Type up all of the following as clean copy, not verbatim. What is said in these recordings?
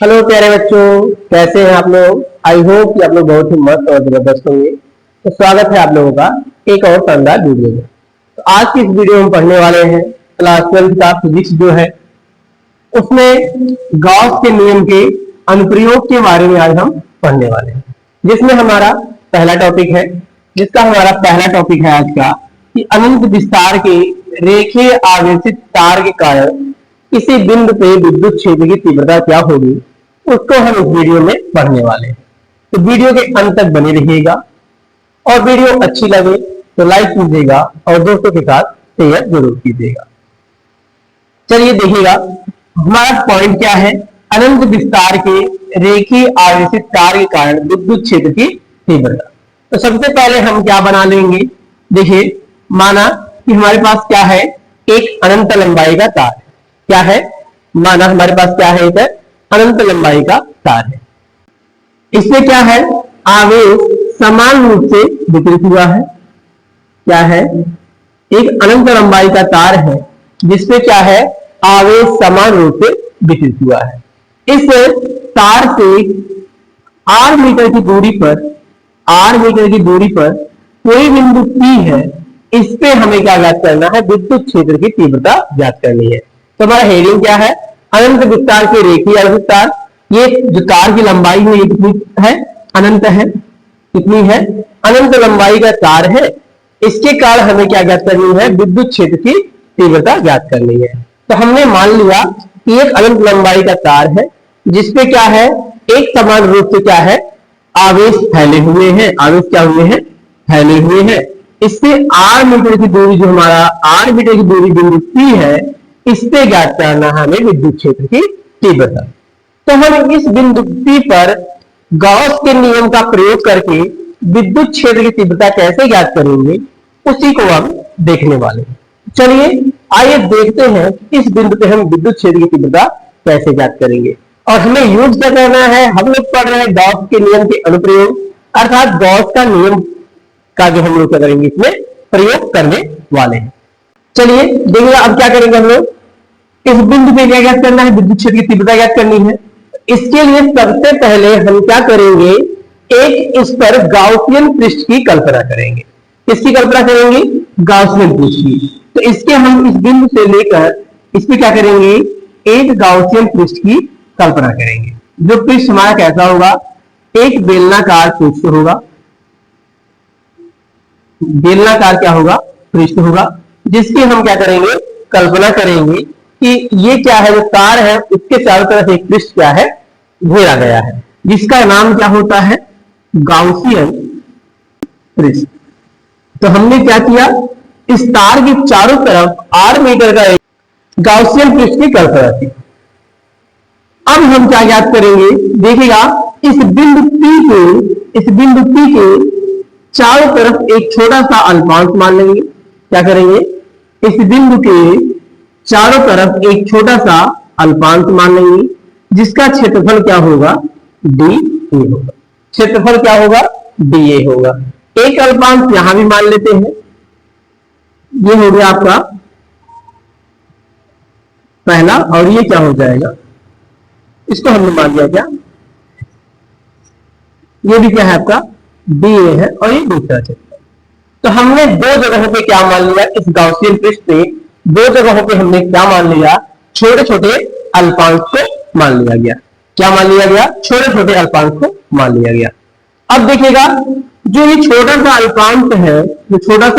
Hello प्यारे बच्चों, कैसे हैं आप लोग। आई होप कि आप लोग बहुत ही मस्त और जबरदस्त होंगे। तो स्वागत है आप लोगों का एक और शानदार वीडियो में। तो आज की इस वीडियो में हम पढ़ने वाले हैं क्लास 12 का फिजिक्स जो है उसमें गॉस के नियम के अनुप्रयोग के बारे में आज हम पढ़ने वाले हैं, जिसमें हमारा पहला टॉपिक है आज का कि अनंत विस्तार के रेखीय आवेशित तार के कारण किसी बिंदु पे विद्युत क्षेत्र की तीव्रता क्या होगी, उसको हम इस वीडियो में पढ़ने वाले हैं। तो वीडियो के अंत तक बने रहिएगा और वीडियो अच्छी लगे तो लाइक कीजिएगा और दोस्तों के साथ शेयर जरूर कीजिएगा। चलिए देखिएगा हमारा पॉइंट क्या है। अनंत विस्तार के रेखीय आवेशित तार के कारण विद्युत क्षेत्र की तीव्रता। तो सबसे पहले हम क्या बना लेंगे, देखिए माना कि हमारे पास क्या है, एक अनंत लंबाई का तार। क्या है, माना हमारे पास क्या है, इधर अनंत लंबाई का तार है। इसमें क्या है, आवेश समान रूप से वितरित हुआ है। क्या है, एक अनंत लंबाई का तार है जिसमें क्या है, आवेश समान रूप से वितरित हुआ है। इस तार से r मीटर की दूरी पर कोई बिंदु P है, इस पे हमें क्या ज्ञात करना है, विद्युत क्षेत्र की तीव्रता ज्ञात करनी है। तो हमारा हेडिंग क्या है, अनंत विस्तार के रेखीय आवेशित तार। ये जो तार की लंबाई है ये कितनी है, अनंत है। कितनी है, अनंत लंबाई का तार है। इसके कारण हमें क्या ज्ञात करनी है, विद्युत क्षेत्र की तीव्रता ज्ञात करनी है। तो हमने मान लिया कि एक अनंत लंबाई का तार है जिसपे क्या है, एक समान रूप से क्या है, आवेश फैले हुए हैं। आवेश क्या हुए हैं, फैले हुए हैं। इससे r मीटर की दूरी, जो हमारा r मीटर की दूरी बिंदु P है, इस पे ज्ञात करना है हमें विद्युत क्षेत्र की तीव्रता। तो हम इस बिंदु P पर गॉस के नियम का प्रयोग करके विद्युत क्षेत्र की तीव्रता कैसे ज्ञात करेंगे, उसी को हम देखने वाले हैं। चलिए आइए देखते हैं कि इस बिंदु पे हम विद्युत क्षेत्र की तीव्रता कैसे ज्ञात करेंगे। और हमें यूज क्या करना है, हम लोग पढ़ रहे हैं गॉस के नियम के अनुप्रयोग, अर्थात गॉस का नियम का जो हम लोग क्या करेंगे, इसमें प्रयोग करने वाले हैं। चलिए देखिए अब क्या करेंगे, हम लोग इस बिंदु पे क्या ज्ञात करना है, विद्युत क्षेत्र की तीव्रता ज्ञात करनी है। इसके लिए सबसे पहले हम क्या करेंगे, एक इस पर गाउसियन पृष्ठ की कल्पना करेंगे। किसकी कल्पना करेंगे, गाउसियन पृष्ठ की। तो इसके हम इस बिंदु से लेकर इस पे क्या करेंगे, एक गाउसियन पृष्ठ की कल्पना करेंगे। जो पृष्ठ हमारा कैसा होगा, एक बेलनाकार पृष्ठ होगा। बेलनाकार क्या होगा, पृष्ठ होगा, जिसकी हम क्या करेंगे, कल्पना करेंगे कि ये क्या है, जो तार है उसके चारों तरफ एक पृष्ठ क्या है, घेरा गया है, जिसका नाम क्या होता है, गाउसियन पृष्ठ। तो हमने क्या किया, इस तार के चारों तरफ r मीटर का एक गाउसियन पृष्ठ की कल्पना की। अब हम क्या ज्ञात करेंगे, देखिएगा इस बिंदु P के चारों तरफ एक छोटा सा अल्पांश मान लेंगे। क्या करेंगे, इस बिंदु के चारों तरफ एक छोटा सा अल्पांश मान लेंगे, जिसका क्षेत्रफल क्या होगा, dA होगा। क्षेत्रफल क्या होगा, dA होगा। एक अल्पांश यहां भी मान लेते हैं, ये हो गया आपका पहला, और ये क्या हो जाएगा, इसको हमने मान लिया क्या, ये भी क्या है आपका dA है, और ये दूसरा क्षेत्र। तो हमने दो जगहों पे क्या मान लिया, इस गाउसियन पृष्ठ पे दो जगहों पे हमने क्या मान लिया, छोटे छोटे अल्पांश को मान लिया गया। क्या मान लिया गया, छोटे छोटे अल्पांश को मान लिया गया। अब देखिएगा जो ये छोटा सा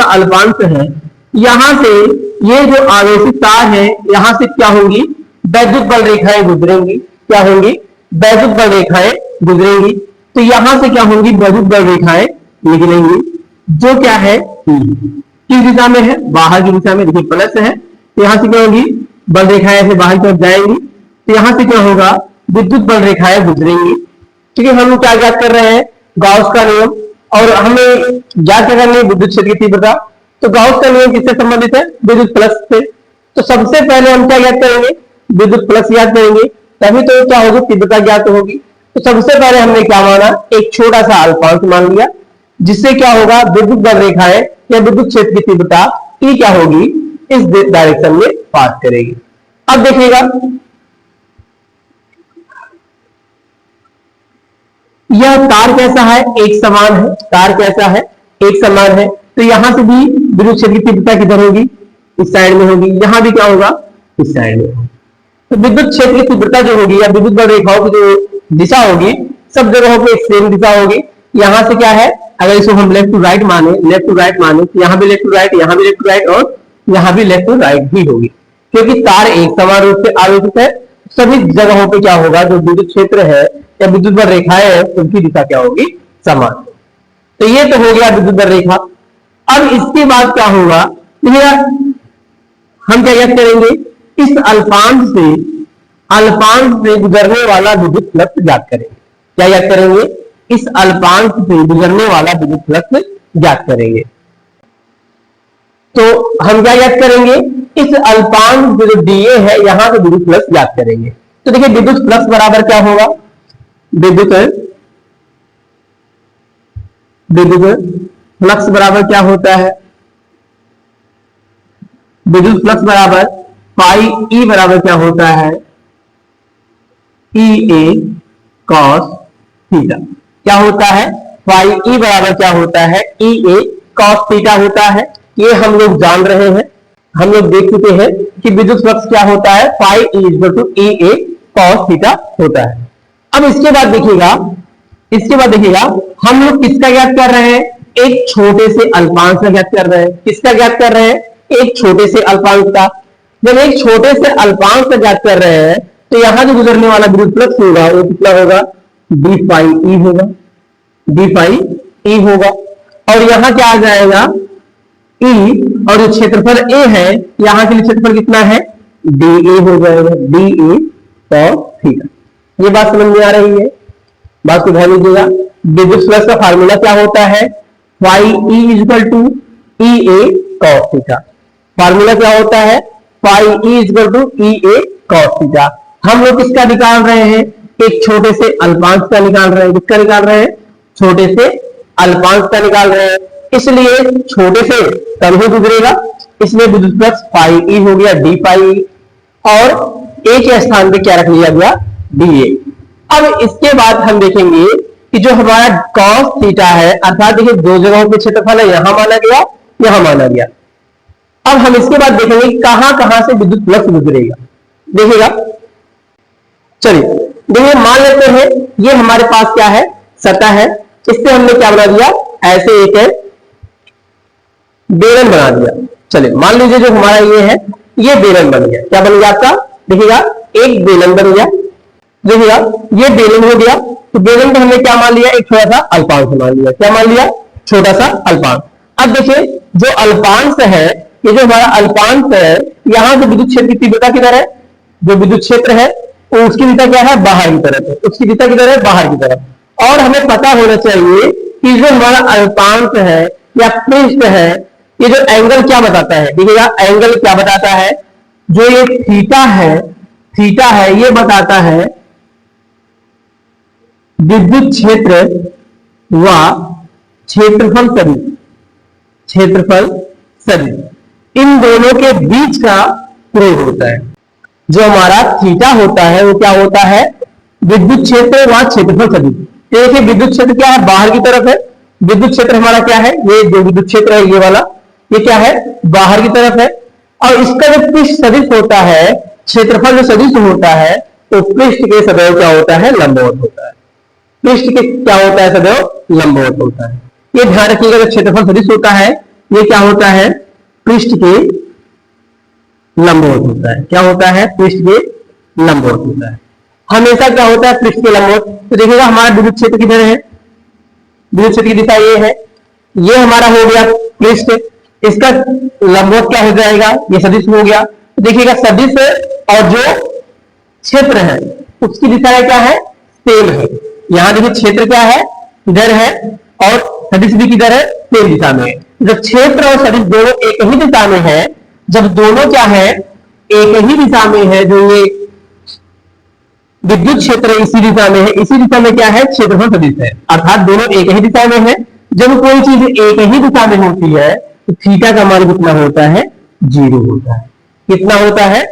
अल्पांश है, यहां से ये जो आवेशित तार है, यहां से क्या होंगी, वैद्युत बल रेखाएं गुजरेंगी। क्या होंगी, वैद्युत बल रेखाएं गुजरेंगी। तो यहां से क्या होंगी, वैद्युत बल रेखाएं निकलेंगी, जो क्या है, किस दिशा में है, बाहर की दिशा में। देखिए प्लस है, तो यहां से क्या होगी, बल रेखाएं ऐसे बाहर की तरफ जाएंगी। तो यहां से क्या होगा, विद्युत बल रेखाएं गुजरेंगी। ठीक है, हम क्या ज्ञात कर रहे हैं, गॉस का नियम, और हमें ज्ञात करनी है विद्युत क्षेत्र की तीव्रता। तो गॉस का नियम किससे संबंधित है, विद्युत प्लस से। तो सबसे पहले हम क्या ज्ञात करेंगे, विद्युत प्लस ज्ञात करेंगे, तभी तो क्या होगी, तीव्रता ज्ञात होगी। तो सबसे पहले हमने क्या माना, एक छोटा सा अल्पांश मान लिया, जिससे क्या होगा, विद्युत बल रेखाएं या विद्युत क्षेत्र की तीव्रता E क्या होगी, इस डायरेक्शन में पास करेगी। अब देखिएगा यह तार कैसा है, एक समान है, तार कैसा है, एक समान है, तो यहां से भी विद्युत क्षेत्र की तीव्रता किधर होगी, इस साइड में होगी, यहां भी क्या होगा, इस साइड में होगी। तो विद्युत क्षेत्र की तीव्रता जो होगी या विद्युत बल रेखाओं की जो दिशा होगी, सब जगहों पे एक सेम दिशा होगी। यहां से क्या है, अगर इसको हम लेफ्ट टू राइट माने, लेफ्ट टू राइट माने, यहां भी लेफ्ट टू राइट, यहां भी लेफ्ट टू राइट और यहां भी लेफ्ट टू राइट ही होगी, क्योंकि तार एक समान रूप से आवेशित है। सभी जगहों पे क्या होगा, जो विद्युत क्षेत्र है या विद्युत बल रेखाएं हैं, उनकी दिशा क्या होगी, समान। तो ये तो हो गया विद्युत बल रेखा। अब इसके बाद क्या होगा, हम क्या याद करेंगे, इस अल्पांश से गुजरने वाला विद्युत फ्लक्स ज्ञात करेंगे। क्या याद करेंगे, इस अल्पांश से गुजरने वाला विद्युत फ्लक्स ज्ञात करेंगे। तो हम क्या याद करेंगे, इस अल्पांश जो डीए है, यहां से विद्युत फ्लक्स ज्ञात करेंगे। तो देखिए विद्युत फ्लक्स बराबर क्या होगा, विद्युत फ्लक्स बराबर क्या होता है, विद्युत फ्लक्स बराबर पाई ई बराबर क्या होता है, ई ए कॉस थीटा। क्या होता है, पाई ई बराबर क्या होता है, ई ए कॉस थीटा होता है। ये हम लोग जान रहे हैं, हम लोग देख चुके हैं कि विद्युत फ्लक्स क्या होता है, pi E equal to E A cos theta होता है। अब इसके बाद देखिएगा, हम लोग किसका ज्ञात कर रहे हैं, एक छोटे से अल्पांश का ज्ञात कर रहे हैं। किसका ज्ञात कर रहे हैं, एक छोटे से अल्पांश का। जब एक छोटे से अल्पांश का ज्ञात कर रहे हैं, तो यहां जो गुजरने वाला विद्युत फ्लक्स होगा वो कितना होगा, डी फाई ई होगा, डी फाई ई होगा। और यहां क्या आ जाएगा, ई, और जो क्षेत्रफल ए है, यहां के लिए क्षेत्रफल कितना है, डी ए हो जाएगा, डी ए कॉस थीटा। ये बात समझ में आ रही है, बात को ध्यान दीजिएगा। विद्युत फ्लक्स का फार्मूला क्या होता है, phi E equal to E A cos theta. Formula क्या होता है, phi E equal to E A cos theta. हम लोग किसका निकाल रहे हैं, एक छोटे से अल्पांश का निकाल रहे हैं। किसका निकाल रहे हैं, छोटे से अल्पांश का निकाल रहे हैं, इसलिए छोटे से कम ही गुजरेगा, इसलिए विद्युत फ्लक्स फाई ई हो गया, डी फाई ई, और ए के स्थान पे क्या रख लिया गया, डी ए। अब इसके बाद हम देखेंगे कि जो हमारा कॉस थीटा है, अर्थात देखिए दो जगहों पे क्षेत्रफल है, यहां माना गया, यहां माना गया। अब हम इसके बाद देखेंगे कहां कहां से विद्युत फ्लक्स गुजरेगा, देखिएगा। चलिए देखिए, मान लेते हैं ये हमारे पास क्या है, सतह है, इससे हमने क्या बना दिया, ऐसे एक बेलन बना दिया। चलिए मान लीजिए जो हमारा ये है, ये बेलन बन गया। क्या बन गया आपका, देखिएगा एक बेलन बन गया, देखिएगा ये बेलन हो गया। तो बेलन को हमने क्या मान लिया, एक छोटा सा अल्पांश मान लिया। क्या मान लिया, छोटा सा अल्पांश। अब देखिए जो अल्पांश है, ये जो हमारा अल्पांश है, यहां से विद्युत क्षेत्र की तीव्रता किधर है, जो विद्युत क्षेत्र है उसकी दिशा क्या है, बाहर की तरफ है, उसकी दिशा किधर है, बाहर की तरफ। और हमें पता होना चाहिए कि जो हमारा अल्पांश है या पृष्ठ है, ये जो एंगल क्या बताता है, देखिएगा एंगल क्या बताता है, जो ये थीटा है, ये बताता है विद्युत क्षेत्र व क्षेत्रफल सदिश, इन दोनों के बीच का प्रयोग होता है। जो हमारा थीटा होता है वो क्या होता है, विद्युत क्षेत्र व क्षेत्रफल सदिश। देखिए विद्युत क्षेत्र क्या है, बाहर की तरफ है, विद्युत क्षेत्र हमारा क्या है, ये जो विद्युत क्षेत्र है ये वाला, ये क्या है, बाहर की तरफ है। और इसका जो पृष्ठ सदिश होता है, क्षेत्रफल जो सदिश होता है, तो पृष्ठ के सदैव क्या होता है, लंबवत होता है। पृष्ठ के क्या होता है, सदैव लंबवत होता है। ये ध्यान रखिएगा, जो क्षेत्रफल सदिश होता है ये क्या होता है, पृष्ठ के लंबवत होता है। क्या होता है, पृष्ठ के लंबवत होता है, हमेशा क्या होता है, पृष्ठ के लंबवत। तो देखिएगा हमारा विद्युत क्षेत्र किधर है, विद्युत क्षेत्र की दिशा ये है, ये हमारा हो गया पृष्ठ, इसका लंबवत क्या हो जाएगा, ये सदिश हो गया। तो देखिएगा सदिश और जो क्षेत्र है उसकी दिशा क्या है, सेम है। यहां देखिए क्षेत्र क्या है, इधर है, और सदिश भी किधर है, सेम दिशा में है। जब क्षेत्र और सदिश दोनों एक ही दिशा में है, जब दोनों क्या है, एक ही दिशा में है, जो ये विद्युत क्षेत्र इसी दिशा में है, इसी दिशा में क्या है, क्षेत्रफल सदिश है, अर्थात दोनों एक ही दिशा में है। जब कोई चीज एक ही दिशा में होती है तो थीटा का मान कितना होता है, 0 होता है। कितना होता है,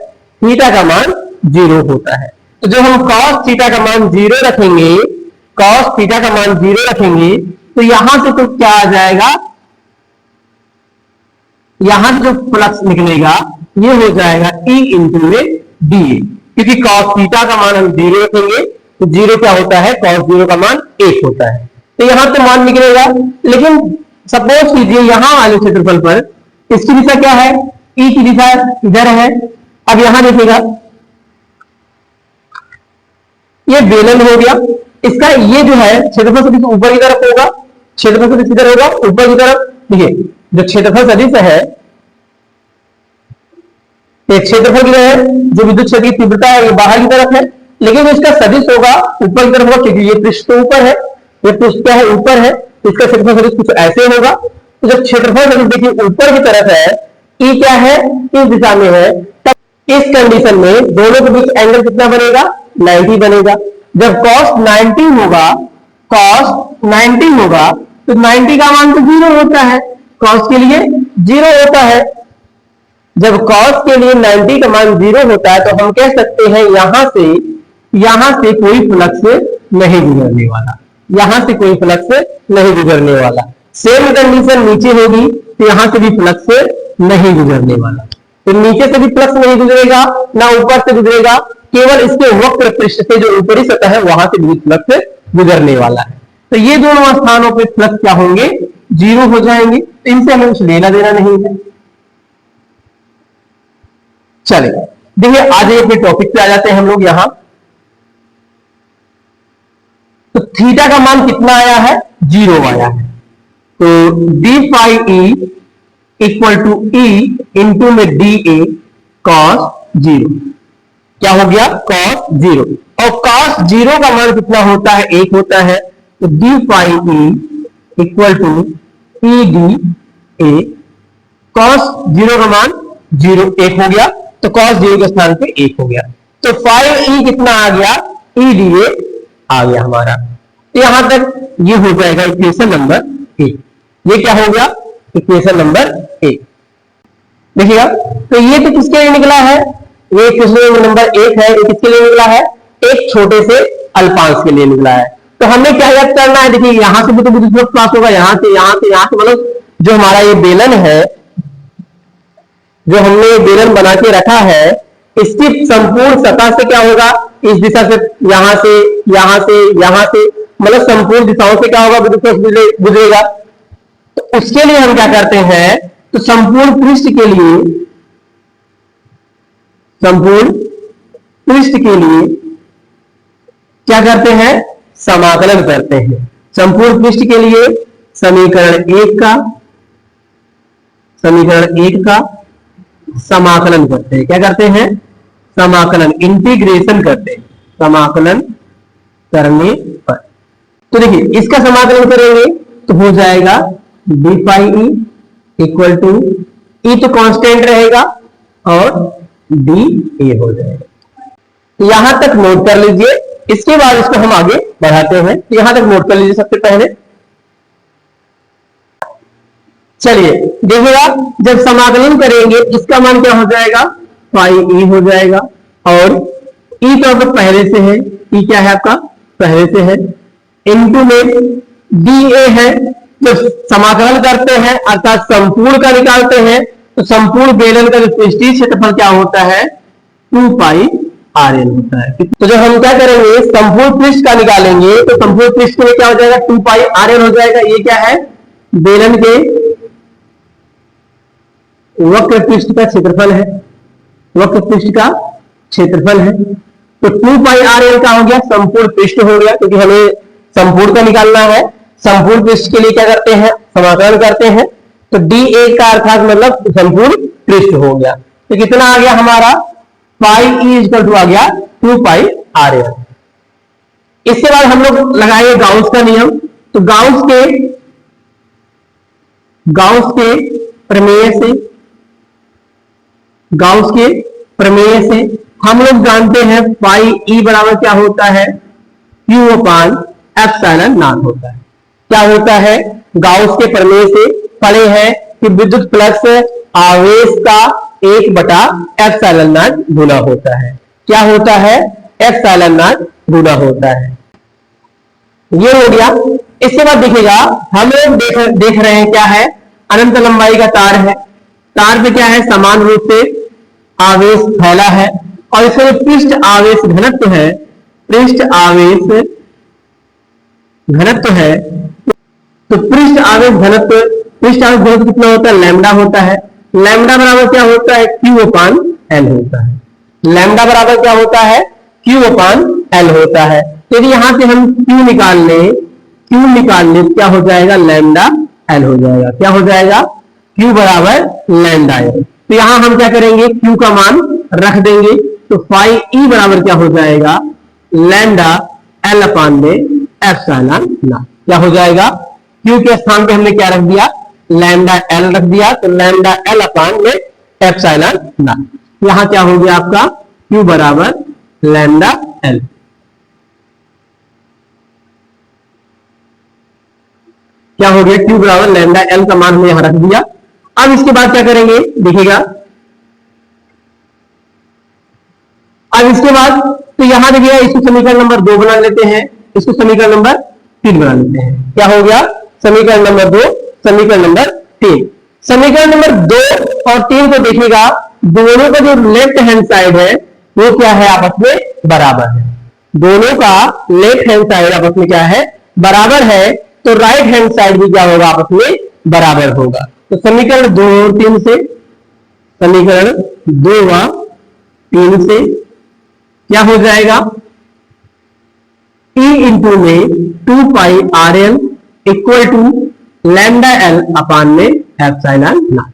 थीटा का मान 0 होता है। तो जो हम cos थीटा का मान 0 रखेंगे, cos थीटा का मान 0 रखेंगे तो यहां से तो क्या आ जाएगा, यहां से जो फ्लक्स निकलेगा ये हो जाएगा E इंटू में DA, क्योंकि cos थीटा का मान हम 0 रखेंगे तो 0 क्या होता है, cos 0 का मान 1 होता है, तो यहां तो मान निकलेगा। लेकिन सपोज कीजिए यहां वाले क्षेत्रफल पर इसकी दिशा क्या है, E की दिशा इधर है। अब यहां देखिएगा ये बेलन हो गया, इसका ये जो है क्षेत्रफल सदिश ऊपर की तरफ होगा, क्षेत्रफल सदिश किधर होगा, ऊपर की तरफ। देखिए जो क्षेत्रफल सदिश है, क्षेत्रफल किधर है, जो विद्युत क्षेत्र की तीव्रता है ये बाहर की तरफ है, लेकिन इसका सदिश होगा ऊपर की तरफ होगा, क्योंकि ये पृष्ठ तो ऊपर है, ये पृष्ठ क्या है, ऊपर है, इसका क्षेत्रफल सदिश कुछ ऐसे होगा। तो जब क्षेत्रफल सदिश देखिए ऊपर की तरफ है, ई क्या है, इस दिशा में है, तब इस कंडीशन में दोनों के बीच एंगल कितना बनेगा, 90 बनेगा। जब cos 90 होगा, cos 90 होगा तो 90 का मान तो 0 होता है, cos के लिए 0 होता है। जब cos के लिए 90 का मान 0 होता है तो हम कह सकते हैं यहां से कोई फ्लक्स नहीं गुजरने वाला, यहां से कोई फ्लक्स नहीं गुजरने वाला। सेम कंडीशन नीचे होगी तो यहां से भी फ्लक्स नहीं गुजरने वाला, तो नीचे से भी फ्लक्स नहीं गुजरेगा, ना ऊपर से गुजरेगा, केवल इसके वक्र पृष्ठ से जो ऊपरी सतह है वहां से भी फ्लक्स गुजरने वाला है। तो ये दोनों स्थानों पे फ्लक्स क्या होंगे, 0 हो जाएंगे, तो इनसे हमें कुछ लेना देना नहीं है। चलिए देखिए आज अपने टॉपिक पे आ जाते हैं हम लोग। यहां तो थीटा का मान कितना आया है, 0 आया है, तो D phi E equal to E into में डी ए कॉस 0, क्या हो गया, cos 0, और cos 0 का मान कितना होता है, 1 होता है, तो D phi E equal to E D A, cos 0 का मान 1 हो गया, तो cos 0 के स्थान पे 1 हो गया, तो फाई ई कितना आ गया, ई डी ए आ गया हमारा। तो यहां तक ये हो जाएगा इक्वेशन नंबर 1। ये क्या हो गया, इक्वेशन नंबर 1। देखिएगा तो ये तो किसके लिए निकला है, ये क्वेश्चन नंबर 1 है, ये किसके लिए निकला है, एक छोटे से अल्पांश के लिए निकला है। तो हमें क्या याद करना है, देखिए यहां से भी तो विद्युत फ्लक्स पास होगा, यहां से यहां से यहां से, मतलब जो हमारा ये बेलन है, जो हमने ये बेलन बना के रखा है, इसकी संपूर्ण सतह से क्या होगा, इस दिशा से, यहां से यहां से यहां से, मतलब संपूर्ण दिशाओं से क्या होगा, विद्युत फ्लक्स गुजरेगा। तो उसके लिए हम क्या करते हैं, तो संपूर्ण पृष्ठ के लिए क्या करते हैं, समाकलन करते हैं। संपूर्ण पृष्ठ के लिए समीकरण 1 का समाकलन करते हैं, क्या करते हैं, समाकलन, इंटीग्रेशन करते हैं, समाकलन करने पर। तो देखिए इसका समाकलन करेंगे तो हो जाएगा D phi E equal to, E तो कांस्टेंट रहेगा और डी ए हो जाएगा। तो यहां तक नोट कर लीजिए, इसके बाद इसको हम आगे बढ़ाते हैं। तो यहां तक नोट कर लीजिए सबसे पहले। चलिए देखिएगा जब समाकलन करेंगे इसका मान क्या हो जाएगा, फाई ई हो जाएगा, और ई तो आपका पहले से है, ई क्या है आपका पहले से है, इनटू में डी ए है। जब समाकलन करते हैं अर्थात संपूर्ण का निकालते हैं तो संपूर्ण बेलन का जो पृष्ठीय क्षेत्रफल क्या होता है, 2 पाई आर एन होता है। तो जब हम क्या करेंगे, संपूर्ण पृष्ठ का निकालेंगे तो संपूर्ण पृष्ठ के लिए क्या हो जाएगा, 2 पाई आर एन हो जाएगा। ये क्या है, बेलन के वक्र पृष्ठ का क्षेत्रफल है, वक्र पृष्ठ का क्षेत्रफल है। तो 2 पाई आर एन का हो गया संपूर्ण पृष्ठ हो गया, क्योंकि हमें संपूर्ण का निकालना है। संपूर्ण पृष्ठ के लिए क्या करते हैं, समाकलन करते हैं, तो डी ए का अर्थात मतलब संपूर्ण पृष्ठ हो गया। तो कितना आ गया हमारा, पाई ई इक्वल टू आ गया 2 पाई आर एन। इसके बाद हम लोग लगाएंगे गाउस का नियम। तो गाउस के प्रमेय से हम लोग जानते हैं पाई ई बराबर क्या होता है, क्यू अपान एप्सिलॉन नॉट होता है। क्या होता है, गाउस के प्रमेय से पढ़े हैं कि विद्युत फ्लक्स आवेश का 1/एप्सिलॉन नॉट गुना होता है। क्या होता है, एप्सिलॉन नॉट गुना होता है। ये हो गया। इसके बाद देखिएगा हम लोग देख रहे हैं क्या है, अनंत लंबाई का तार है। तार पे क्या है, समान रूप से आवेश फैला है और इसका जो पृष्ठ आवेश घनत्व है, पृष्ठ आवेश घनत्व है, तो पृष्ठ आवेश घनत्व कितना होता है, लैम्डा होता है। लैम्डा बराबर क्या होता है, क्यू अपान एल होता है। लैम्डा बराबर क्या होता है, क्यू अपान एल होता है। यदि यहां से हम क्यू निकाल ले क्या हो जाएगा, लैम्डा एल हो जाएगा। क्या हो जाएगा, क्यू बराबर लैम्डा एल। तो यहां हम क्या करेंगे, क्यू का मान रख देंगे, तो फाई ई बराबर क्या हो जाएगा, लैम्डा एल अपान में एप्सिलॉन नॉट। क्या हो जाएगा, क्यू के स्थान पे हमने क्या रख दिया, लैम्डा एल रख दिया, तो लैम्डा एल अपान में एप्सिलॉन नॉट। यहां क्या हो गया आपका, क्यू बराबर लैम्डा एल। क्या हो गया, क्यू बराबर लैम्डा एल का मान हमने यहां रख दिया। अब इसके बाद क्या करेंगे, देखिएगा अब इसके बाद तो यहां देखिएगा, इसको समीकरण नंबर 2 बना लेते हैं, इसको समीकरण नंबर 3 बना लेते हैं। क्या हो गया, समीकरण नंबर 2, समीकरण नंबर 3। समीकरण नंबर 2 और 3 को देखिएगा, दोनों का जो लेफ्ट हैंड साइड है वो क्या है, आपस में बराबर है। दोनों का लेफ्ट हैंड साइड आपस में क्या है, बराबर है, तो राइट हैंड साइड भी क्या होगा, आपस में बराबर होगा। तो समीकरण 2 और 3 से, समीकरण 2 व 3 से क्या हो जाएगा, E इंटू में 2 pi R L equal to lambda L upon में epsilon naught.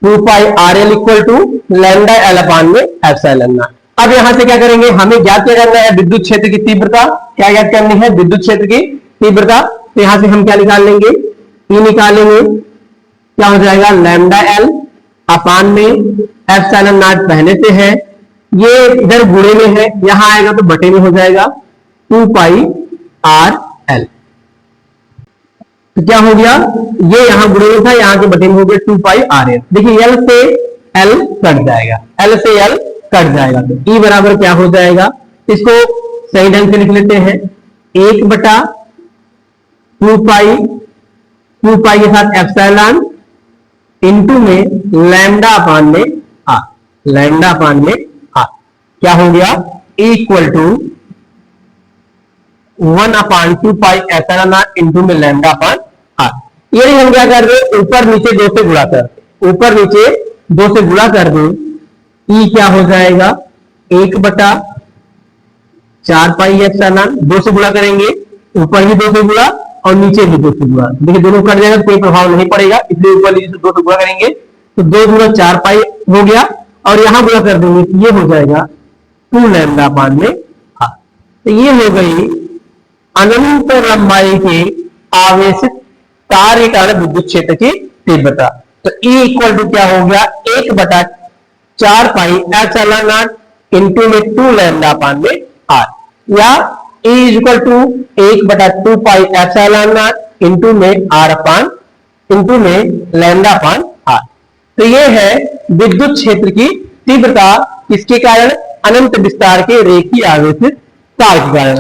2 pi R L equal to lambda L upon में एप्सिलॉन नॉट। अब यहां से क्या करेंगे, हमें ज्ञात क्या करना है, विद्युत क्षेत्र की तीव्रता। क्या ज्ञात करनी है, विद्युत क्षेत्र की तीव्रता। तो यहां से हम क्या निकाल लेंगे, ई निकालेंगे। क्या हो जाएगा, लैम्डा एल अपान में एप्सिलॉन नॉट पहले से है, ये इधर गुणे में है, यहां आएगा तो बटे में हो जाएगा 2 पाई आर एल। तो क्या हो गया, ये यहां गुणे में था, यहां के बटे में हो गया 2 पाई आर एल। देखिए एल से एल कट जाएगा, एल से एल कट जाएगा, तो ई बराबर क्या हो जाएगा, इसको सही ढंग से लिख लेते हैं, 1 बटा 2 पाई के साथ एप्सिलॉन इंटू में लैम्डा अपान में आर, लैम्डा अपान में आर। क्या हो गया, equal to 1 upon 2 pi epsilon not into में लैम्डा अपान आर। ये हम क्या कर रहे हैं, ऊपर नीचे 2 से गुणा कर, ऊपर नीचे 2 से गुणा कर दो, ई क्या हो जाएगा, 1 बटा 4 पाई एप्सिलॉन, 2 से गुणा करेंगे, ऊपर भी 2 से गुणा और नीचे भी 2 से गुणा। देखिए दोनों कट जाएगा, कोई प्रभाव नहीं पड़ेगा, इसलिए ऊपर नीचे 2 से गुणा करेंगे, तो 2 गुणा 4 पाई हो गया, और यहां गुणा कर देंगे, ये हो जाएगा 2 लैम्डा अपान में आर। तो ये हो गई अनंत लंबाई के आवेशित तार के कारण विद्युत क्षेत्र की तीव्रता। तो E इक्वल टू क्या हो गया, 1 बटा 4 पाई एप्सिलॉन नॉट इंटू में 2 लैम्डा अपान में आर, या E इक्वल टू 1 बटा 2 पाई एप्सिलॉन नॉट इंटू में आर अपान इंटू में लैम्डा अपान आर। तो ये है विद्युत क्षेत्र की तीव्रता, किसके कारण, अनंत विस्तार के रेखीय आवेशित तार के कारण।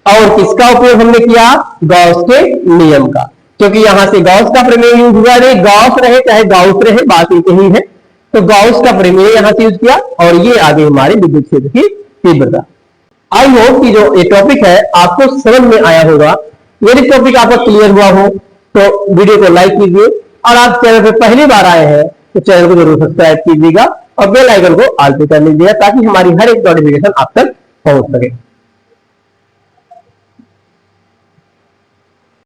और किसका उपयोग हमने किया, गॉस के नियम का, क्योंकि यहां से गॉस का प्रमेय यूज हुआ, रे गॉस रहे चाहे गाउस रहे, बात एक ही है। तो गॉस का प्रमेय यहां से यूज किया, और ये आगे हमारे विद्युत क्षेत्र की तीव्रता। आई होप कि जो ये टॉपिक है आपको समझ में आया होगा। यदि टॉपिक आपका क्लियर हुआ हो तो वीडियो को लाइक कीजिए, और आप चैनल पर पहली बार आए हैं तो चैनल को जरूर सब्सक्राइब कीजिएगा और बेल आइकन को ऑल पे कर लीजिएगा, ताकि हमारी हर एक नोटिफिकेशन आप तक पहुंच सके।